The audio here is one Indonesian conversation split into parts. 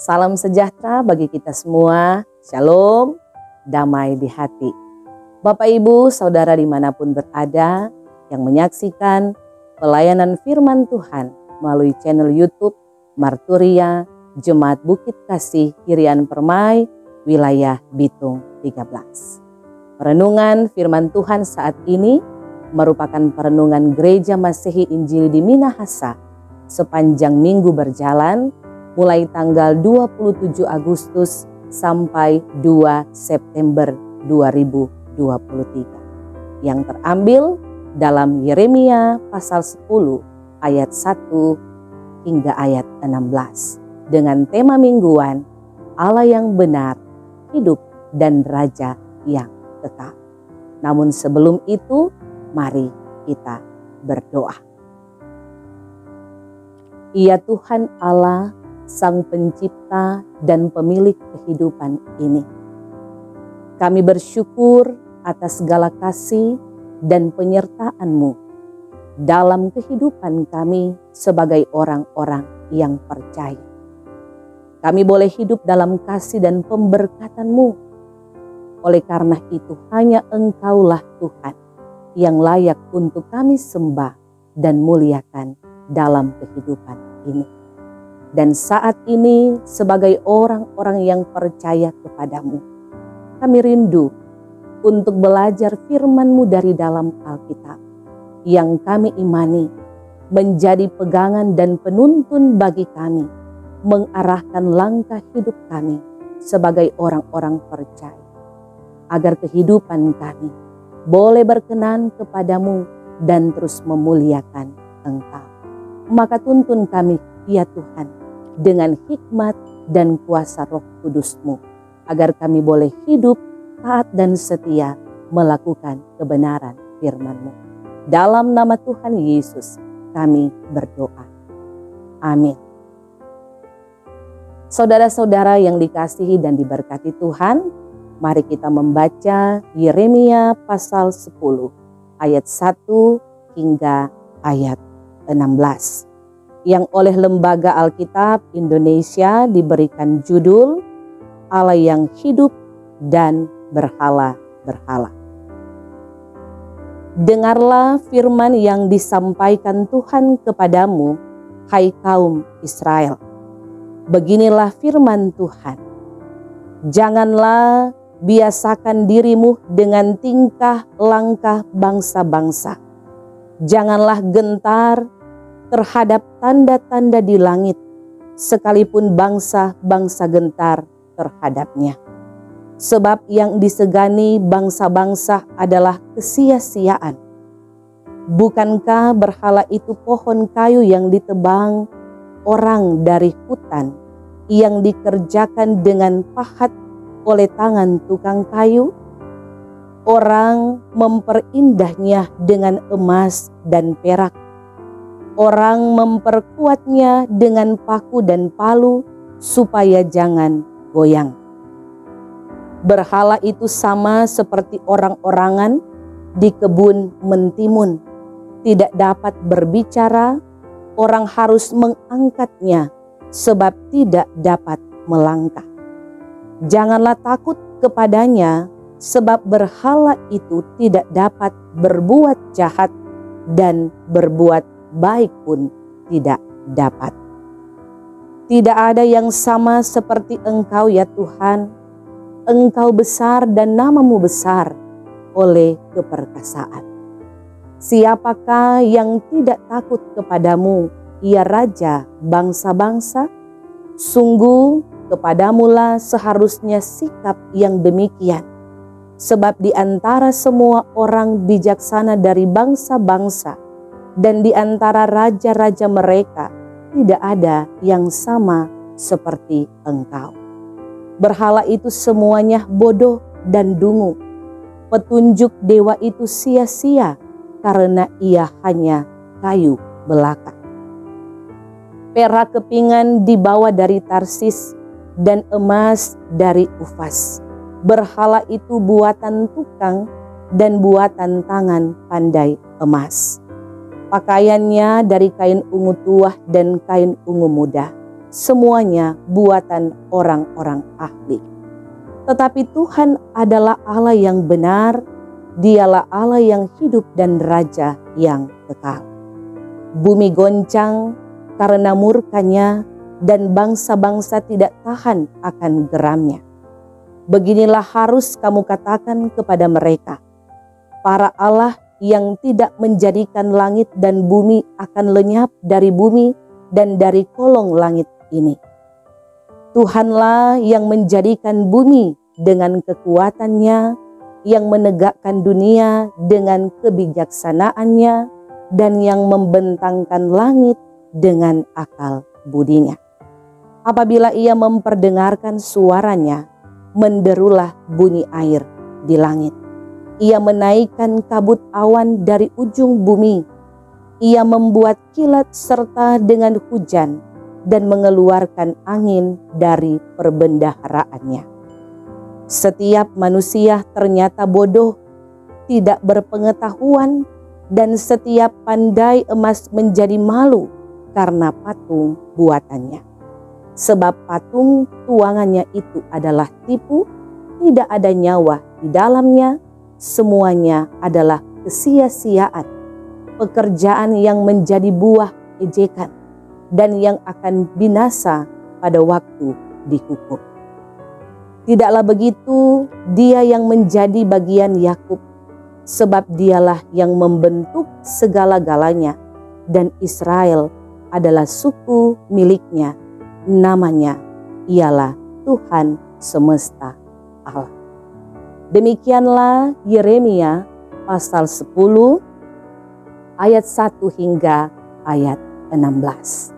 Salam sejahtera bagi kita semua. Shalom, damai di hati. Bapak, Ibu, Saudara dimanapun berada yang menyaksikan pelayanan firman Tuhan melalui channel YouTube Marturia Jemaat Bukit Kasih Irian Permai, wilayah Bitung 13. Perenungan firman Tuhan saat ini merupakan perenungan Gereja Masehi Injili di Minahasa sepanjang minggu berjalan mulai tanggal 27 Agustus sampai 2 September 2023 yang terambil dalam Yeremia pasal 10 ayat 1 hingga ayat 16 dengan tema mingguan Allah yang benar, hidup dan raja yang kekal. Namun sebelum itu, mari kita berdoa. Ya Tuhan Allah, Sang Pencipta dan Pemilik kehidupan ini, kami bersyukur atas segala kasih dan penyertaan-Mu dalam kehidupan kami sebagai orang-orang yang percaya. Kami boleh hidup dalam kasih dan pemberkatan-Mu. Oleh karena itu hanya Engkaulah Tuhan yang layak untuk kami sembah dan muliakan dalam kehidupan ini. Dan saat ini sebagai orang-orang yang percaya kepadamu, kami rindu untuk belajar firman-Mu dari dalam Alkitab yang kami imani menjadi pegangan dan penuntun bagi kami, mengarahkan langkah hidup kami sebagai orang-orang percaya, agar kehidupan kami boleh berkenan kepadamu dan terus memuliakan Engkau. Maka tuntun kami, ya Tuhan, dengan hikmat dan kuasa Roh Kudus-Mu, agar kami boleh hidup taat dan setia melakukan kebenaran firman-Mu. Dalam nama Tuhan Yesus kami berdoa. Amin. Saudara-saudara yang dikasihi dan diberkati Tuhan, mari kita membaca Yeremia pasal 10 ayat 1 hingga ayat 16 yang oleh Lembaga Alkitab Indonesia diberikan judul Allah yang hidup dan berhala-berhala. Dengarlah firman yang disampaikan Tuhan kepadamu, hai kaum Israel. Beginilah firman Tuhan. Janganlah biasakan dirimu dengan tingkah langkah bangsa-bangsa. Janganlah gentar terhadap tanda-tanda di langit, sekalipun bangsa-bangsa gentar terhadapnya. Sebab yang disegani bangsa-bangsa adalah kesia-siaan. Bukankah berhala itu pohon kayu yang ditebang orang dari hutan, yang dikerjakan dengan pahat oleh tangan tukang kayu? Orang memperindah-Nya dengan emas dan perak. Orang memperkuatnya dengan paku dan palu supaya jangan goyang. Berhala itu sama seperti orang-orangan di kebun mentimun. Tidak dapat berbicara, orang harus mengangkatnya sebab tidak dapat melangkah. Janganlah takut kepadanya, sebab berhala itu tidak dapat berbuat jahat dan berbuat baik pun tidak dapat. Tidak ada yang sama seperti Engkau, ya Tuhan. Engkau besar dan nama-Mu besar oleh keperkasaan. Siapakah yang tidak takut kepadamu, ya Raja bangsa-bangsa? Sungguh kepadamulah seharusnya sikap yang demikian. Sebab di antara semua orang bijaksana dari bangsa-bangsa dan di antara raja-raja mereka tidak ada yang sama seperti Engkau. Berhala itu semuanya bodoh dan dungu. Petunjuk dewa itu sia-sia karena ia hanya kayu belaka. Perak kepingan dibawa dari Tarsis dan emas dari Ufas. Berhala itu buatan tukang dan buatan tangan pandai emas. Pakaiannya dari kain ungu tua dan kain ungu muda. semuanya buatan orang-orang ahli. Tetapi Tuhan adalah Allah yang benar, Dialah Allah yang hidup dan Raja yang kekal. Bumi goncang karena murkanya, dan bangsa-bangsa tidak tahan akan geramnya. Beginilah harus kamu katakan kepada mereka, para Allah yang tidak menjadikan langit dan bumi akan lenyap dari bumi dan dari kolong langit ini. Tuhanlah yang menjadikan bumi dengan kekuatannya, yang menegakkan dunia dengan kebijaksanaannya, dan yang membentangkan langit dengan akal budinya. Apabila ia memperdengarkan suaranya, menderulah bunyi air di langit. Ia menaikkan kabut awan dari ujung bumi. Ia membuat kilat serta dengan hujan dan mengeluarkan angin dari perbendaharaannya. Setiap manusia ternyata bodoh, tidak berpengetahuan, dan setiap pandai emas menjadi malu karena patung buatannya. Sebab patung tuangannya itu adalah tipu, tidak ada nyawa di dalamnya, semuanya adalah kesia-siaan, pekerjaan yang menjadi buah ejekan, dan yang akan binasa pada waktu dihukum. Tidaklah begitu dia yang menjadi bagian Yakub, sebab dialah yang membentuk segala-galanya, dan Israel adalah suku miliknya, namanya ialah Tuhan semesta Allah. Demikianlah Yeremia pasal 10 ayat 1 hingga ayat 16.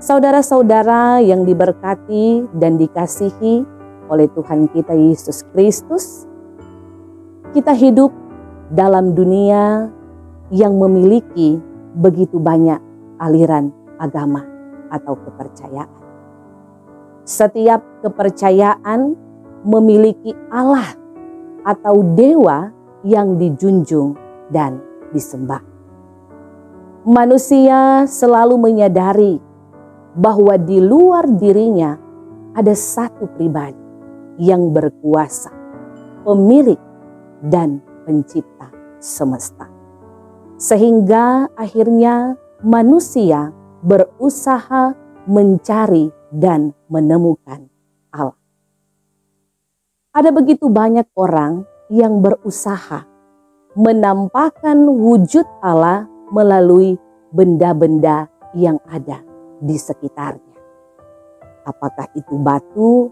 Saudara-saudara yang diberkati dan dikasihi oleh Tuhan kita Yesus Kristus, kita hidup dalam dunia yang memiliki begitu banyak aliran agama atau kepercayaan. Setiap kepercayaan memiliki Allah atau dewa yang dijunjung dan disembah. Manusia selalu menyadari bahwa di luar dirinya ada satu pribadi yang berkuasa, pemilik dan pencipta semesta. Sehingga akhirnya manusia berusaha mencari dan menemukan Allah. Ada begitu banyak orang yang berusaha menampakkan wujud Allah melalui benda-benda yang ada di sekitarnya. Apakah itu batu,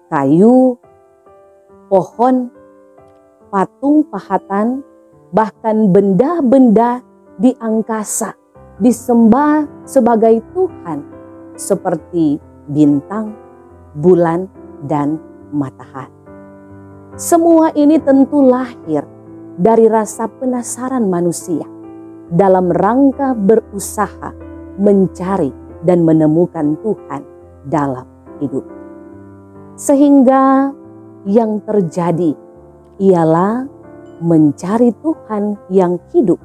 kayu, pohon, patung pahatan, bahkan benda-benda di angkasa disembah sebagai Tuhan seperti bintang, bulan, dan matahari. Semua ini tentu lahir dari rasa penasaran manusia dalam rangka berusaha mencari dan menemukan Tuhan dalam hidup. Sehingga yang terjadi ialah mencari Tuhan yang hidup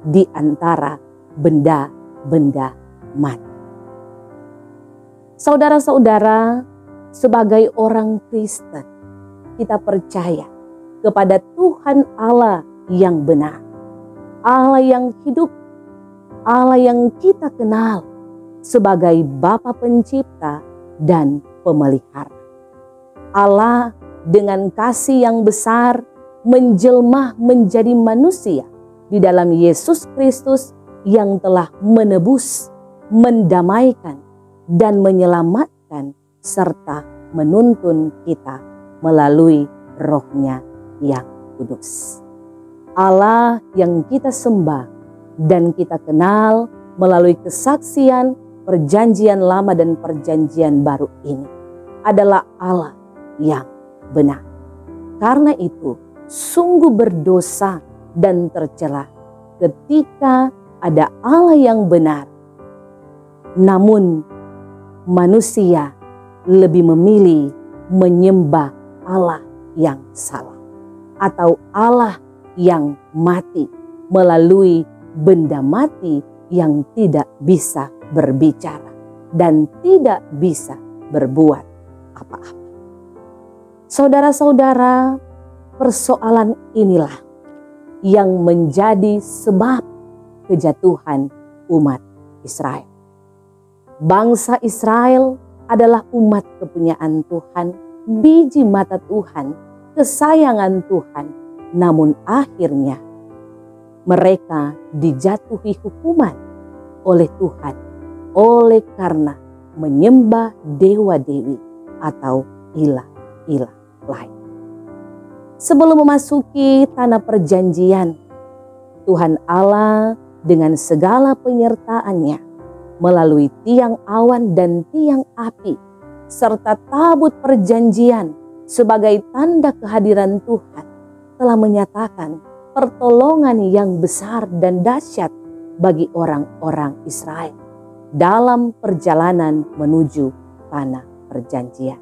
di antara benda-benda mati. Saudara-saudara, sebagai orang Kristen, kita percaya kepada Tuhan Allah yang benar, Allah yang hidup, Allah yang kita kenal sebagai Bapa Pencipta dan Pemelihara. Allah dengan kasih yang besar menjelma menjadi manusia di dalam Yesus Kristus yang telah menebus, mendamaikan, dan menyelamatkan serta menuntun kita melalui Roh-Nya yang kudus. Allah yang kita sembah dan kita kenal melalui kesaksian perjanjian lama dan perjanjian baru ini adalah Allah yang benar. Karena itu sungguh berdosa dan tercela ketika ada Allah yang benar, namun manusia lebih memilih menyembah Allah yang salah atau Allah yang mati melalui benda mati yang tidak bisa berbicara. dan tidak bisa berbuat apa-apa. Saudara-saudara, persoalan inilah yang menjadi sebab kejatuhan umat Israel. Bangsa Israel adalah umat kepunyaan Tuhan, biji mata Tuhan, kesayangan Tuhan. Namun akhirnya mereka dijatuhi hukuman oleh Tuhan oleh karena menyembah dewa-dewi atau ilah-ilah lain. Sebelum memasuki tanah perjanjian, Tuhan Allah dengan segala penyertaannya melalui tiang awan dan tiang api serta tabut perjanjian sebagai tanda kehadiran Tuhan telah menyatakan pertolongan yang besar dan dahsyat bagi orang-orang Israel dalam perjalanan menuju tanah perjanjian.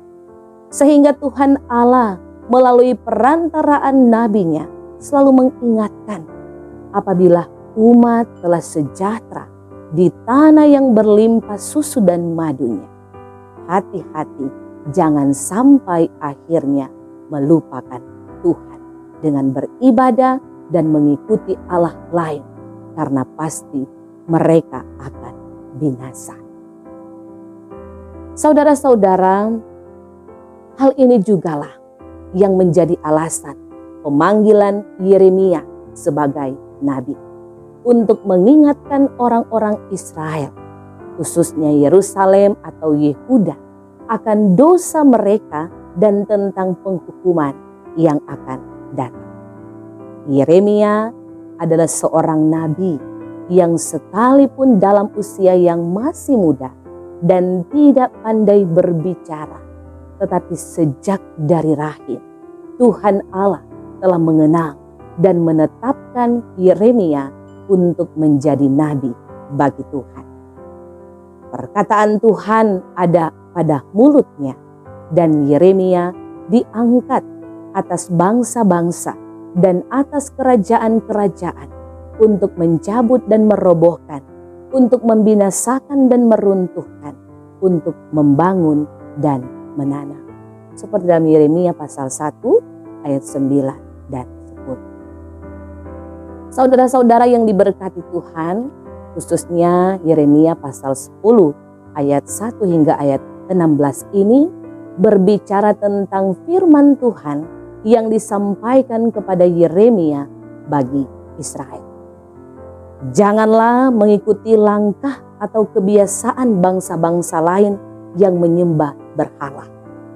Sehingga Tuhan Allah melalui perantaraan nabinya selalu mengingatkan apabila umat telah sejahtera di tanah yang berlimpah susu dan madunya. Hati-hati jangan sampai akhirnya melupakan Tuhan dengan beribadah dan mengikuti Allah lain, karena pasti mereka akan binasa. Saudara-saudara, hal ini jugalah yang menjadi alasan pemanggilan Yeremia sebagai nabi untuk mengingatkan orang-orang Israel, khususnya Yerusalem atau Yehuda, akan dosa mereka dan tentang penghukuman yang akan datang. Yeremia adalah seorang nabi yang sekalipun dalam usia yang masih muda dan tidak pandai berbicara, tetapi sejak dari rahim Tuhan Allah telah mengenal dan menetapkan Yeremia untuk menjadi nabi bagi Tuhan. Perkataan Tuhan ada pada mulutnya dan Yeremia diangkat atas bangsa-bangsa dan atas kerajaan-kerajaan untuk mencabut dan merobohkan, untuk membinasakan dan meruntuhkan, untuk membangun dan menanam. Seperti dalam Yeremia pasal 1 ayat 9 dan 10. Saudara-saudara yang diberkati Tuhan, khususnya Yeremia pasal 10 ayat 1 hingga ayat 16 ini berbicara tentang firman Tuhan yang disampaikan kepada Yeremia bagi Israel. Janganlah mengikuti langkah atau kebiasaan bangsa-bangsa lain yang menyembah berhala.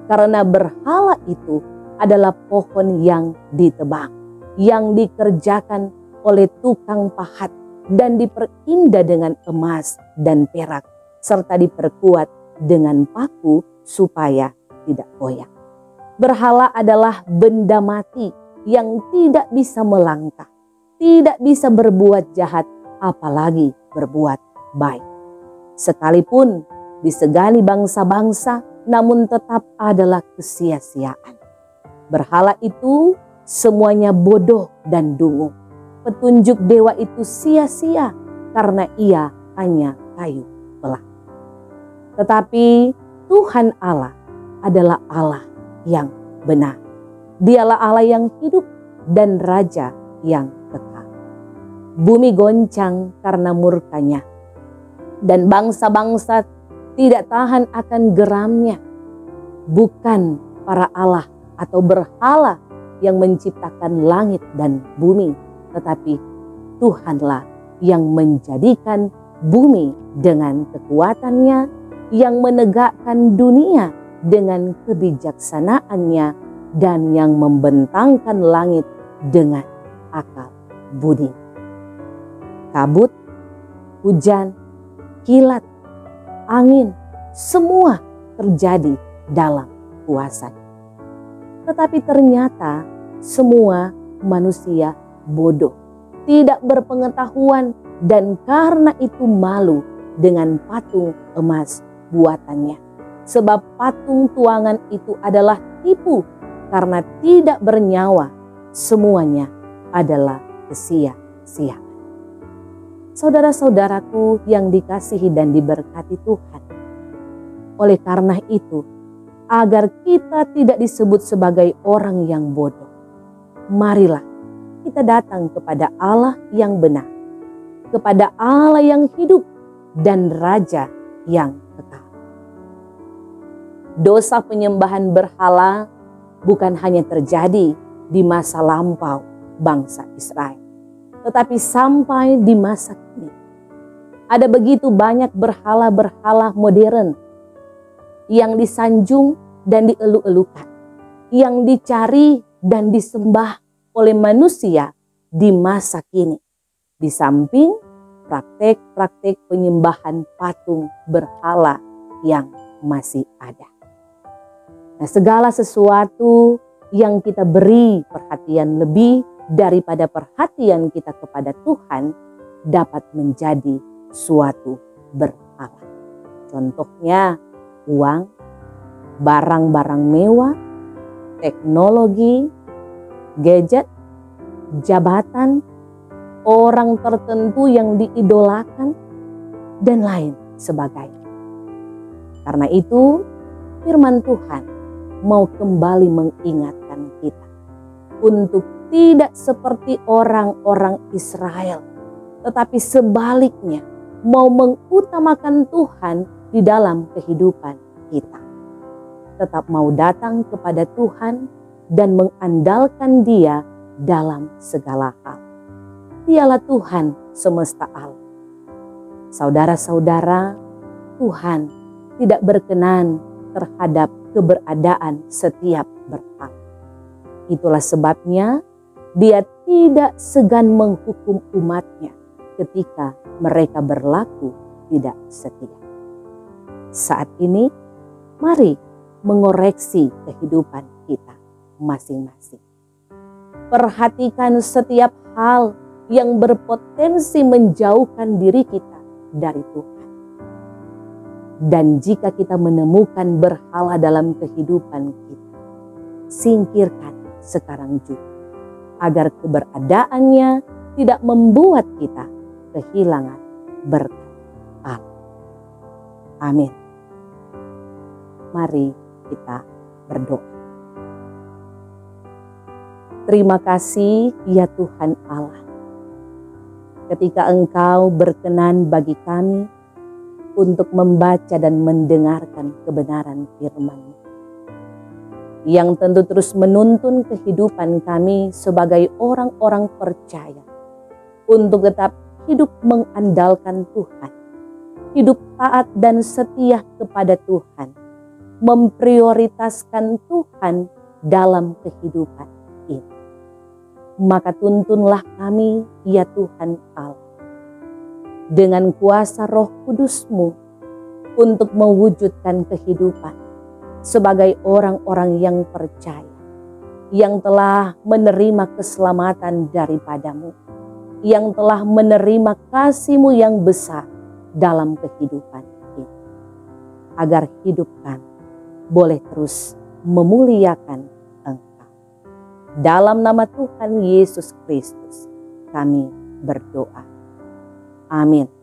Karena berhala itu adalah pohon yang ditebang, yang dikerjakan oleh tukang pahat dan diperindah dengan emas dan perak, serta diperkuat dengan paku supaya tidak goyang. Berhala adalah benda mati yang tidak bisa melangkah, tidak bisa berbuat jahat, apalagi berbuat baik. Sekalipun disegani bangsa-bangsa, namun tetap adalah kesia-siaan. Berhala itu semuanya bodoh dan dungu. Petunjuk dewa itu sia-sia karena ia hanya kayu belah. Tetapi Tuhan Allah adalah Allah yang benar. Dialah Allah yang hidup dan Raja yang kekal. Bumi goncang karena murkanya, dan bangsa-bangsa tidak tahan akan geramnya. Bukan para Allah atau berhala yang menciptakan langit dan bumi, tetapi Tuhanlah yang menjadikan bumi dengan kekuatannya, yang menegakkan dunia dengan kebijaksanaannya, dan yang membentangkan langit dengan akal budi. Kabut, hujan, kilat, angin, semua terjadi dalam kuasa-Nya. Tetapi ternyata semua manusia bodoh, tidak berpengetahuan, dan karena itu malu dengan patung emas buatannya. Sebab patung tuangan itu adalah tipu, karena tidak bernyawa, semuanya adalah kesia-siaan. Saudara-saudaraku yang dikasihi dan diberkati Tuhan, Oleh karena itu, agar kita tidak disebut sebagai orang yang bodoh, marilah kita datang kepada Allah yang benar, kepada Allah yang hidup dan Raja yang kekal. Dosa penyembahan berhala bukan hanya terjadi di masa lampau bangsa Israel, tetapi sampai di masa kini. Ada begitu banyak berhala-berhala modern yang disanjung dan dielu-elukan, yang dicari dan disembah oleh manusia di masa kini. Di samping praktek-praktek penyembahan patung berhala yang masih ada. Nah, segala sesuatu yang kita beri perhatian lebih daripada perhatian kita kepada Tuhan dapat menjadi suatu berhala. Contohnya uang, barang-barang mewah, teknologi, gadget, jabatan, orang tertentu yang diidolakan, dan lain sebagainya. Karena itu, firman Tuhan mau kembali mengingatkan kita untuk tidak seperti orang-orang Israel, tetapi sebaliknya mau mengutamakan Tuhan di dalam kehidupan kita. Tetap mau datang kepada Tuhan dan mengandalkan Dia dalam segala hal. Dialah Tuhan semesta alam. Saudara-saudara, Tuhan tidak berkenan terhadap keberadaan setiap berhala. Itulah sebabnya Dia tidak segan menghukum umatnya ketika mereka berlaku tidak setia. Saat ini, mari mengoreksi kehidupan kita masing-masing. Perhatikan setiap hal yang berpotensi menjauhkan diri kita dari Tuhan. Dan jika kita menemukan berhala dalam kehidupan kita, singkirkan sekarang juga, agar keberadaannya tidak membuat kita kehilangan berkat Allah. Amin. Mari kita berdoa. Terima kasih ya Tuhan Allah, ketika Engkau berkenan bagi kami untuk membaca dan mendengarkan kebenaran firman-Mu, yang tentu terus menuntun kehidupan kami sebagai orang-orang percaya untuk tetap hidup mengandalkan Tuhan, hidup taat dan setia kepada Tuhan, memprioritaskan Tuhan dalam kehidupan ini. Maka tuntunlah kami ya Tuhan Allah, dengan kuasa Roh Kudus-Mu untuk mewujudkan kehidupan sebagai orang-orang yang percaya, yang telah menerima keselamatan daripada-Mu, yang telah menerima kasih-Mu yang besar dalam kehidupan ini. Agar hidup kami boleh terus memuliakan Engkau. Dalam nama Tuhan Yesus Kristus kami berdoa. Amin.